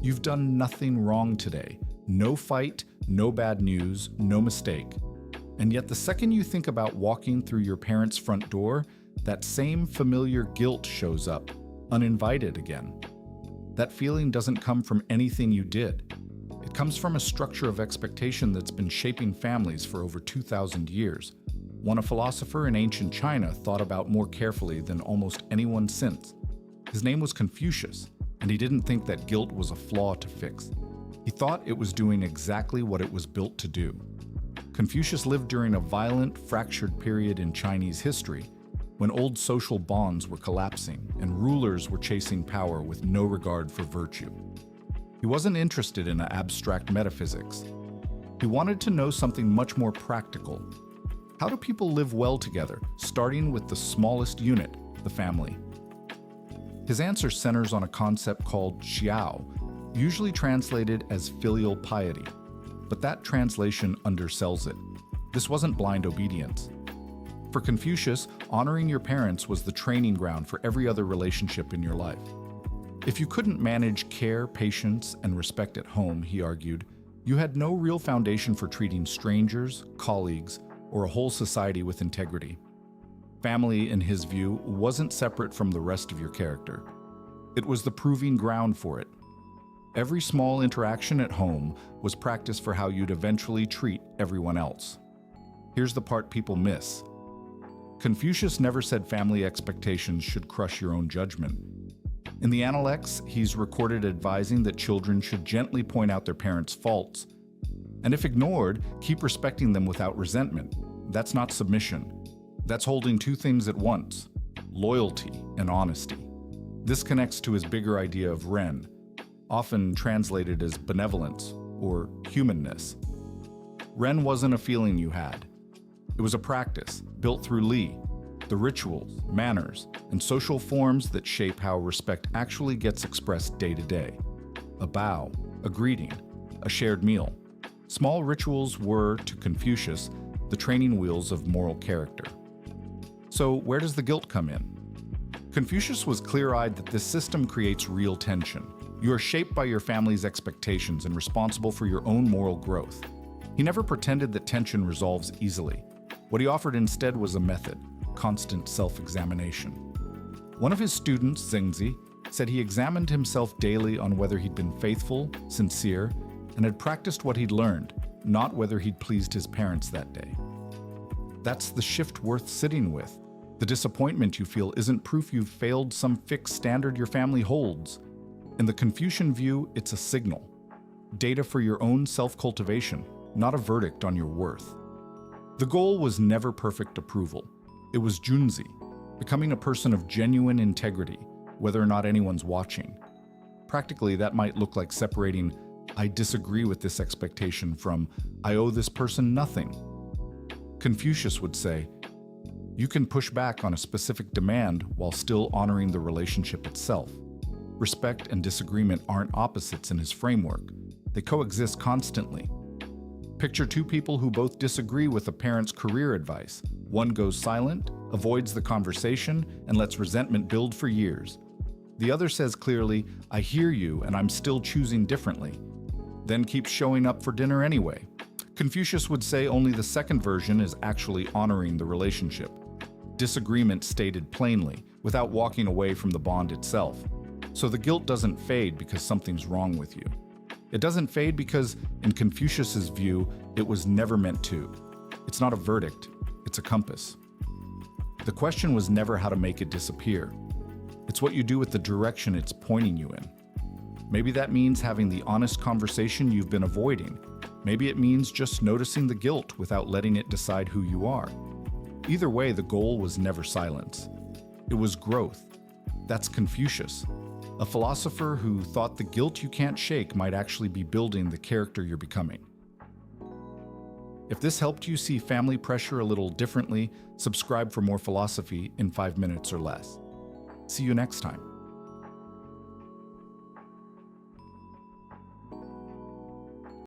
You've done nothing wrong today. No fight, no bad news, no mistake. And yet the second you think about walking through your parents' front door, that same familiar guilt shows up, uninvited again. That feeling doesn't come from anything you did. It comes from a structure of expectation that's been shaping families for over 2,000 years, one a philosopher in ancient China thought about more carefully than almost anyone since. His name was Confucius, and he didn't think that guilt was a flaw to fix. He thought it was doing exactly what it was built to do. Confucius lived during a violent, fractured period in Chinese history, when old social bonds were collapsing and rulers were chasing power with no regard for virtue. He wasn't interested in abstract metaphysics. He wanted to know something much more practical. How do people live well together, starting with the smallest unit, the family? His answer centers on a concept called Xiao, usually translated as filial piety. But that translation undersells it. This wasn't blind obedience. For Confucius, honoring your parents was the training ground for every other relationship in your life. If you couldn't manage care, patience, and respect at home, he argued, you had no real foundation for treating strangers, colleagues, or a whole society with integrity. Family, in his view, wasn't separate from the rest of your character. It was the proving ground for it. Every small interaction at home was practice for how you'd eventually treat everyone else. Here's the part people miss. Confucius never said family expectations should crush your own judgment. In the Analects, he's recorded advising that children should gently point out their parents' faults. And if ignored, keep respecting them without resentment. That's not submission. That's holding two things at once, loyalty and honesty. This connects to his bigger idea of Ren, often translated as benevolence or humanness. Ren wasn't a feeling you had. It was a practice built through Li, the rituals, manners, and social forms that shape how respect actually gets expressed day to day. A bow, a greeting, a shared meal. Small rituals were, to Confucius, the training wheels of moral character. So where does the guilt come in? Confucius was clear-eyed that this system creates real tension. You are shaped by your family's expectations and responsible for your own moral growth. He never pretended that tension resolves easily. What he offered instead was a method, constant self-examination. One of his students, Zhengzi, said he examined himself daily on whether he'd been faithful, sincere, and had practiced what he'd learned, not whether he'd pleased his parents that day. That's the shift worth sitting with. The disappointment you feel isn't proof you've failed some fixed standard your family holds. In the Confucian view, it's a signal. Data for your own self-cultivation, not a verdict on your worth. The goal was never perfect approval. It was junzi, becoming a person of genuine integrity, whether or not anyone's watching. Practically, that might look like separating "I disagree with this expectation" from "I owe this person nothing." Confucius would say, you can push back on a specific demand while still honoring the relationship itself. Respect and disagreement aren't opposites in his framework. They coexist constantly. Picture two people who both disagree with a parent's career advice. One goes silent, avoids the conversation, and lets resentment build for years. The other says clearly, I hear you and I'm still choosing differently. Then keeps showing up for dinner anyway. Confucius would say only the second version is actually honoring the relationship. Disagreement stated plainly, without walking away from the bond itself. So the guilt doesn't fade because something's wrong with you. It doesn't fade because, in Confucius's view, it was never meant to. It's not a verdict, it's a compass. The question was never how to make it disappear. It's what you do with the direction it's pointing you in. Maybe that means having the honest conversation you've been avoiding. Maybe it means just noticing the guilt without letting it decide who you are. Either way, the goal was never silence. It was growth. That's Confucius, a philosopher who thought the guilt you can't shake might actually be building the character you're becoming. If this helped you see family pressure a little differently, subscribe for more philosophy in 5 minutes or less. See you next time.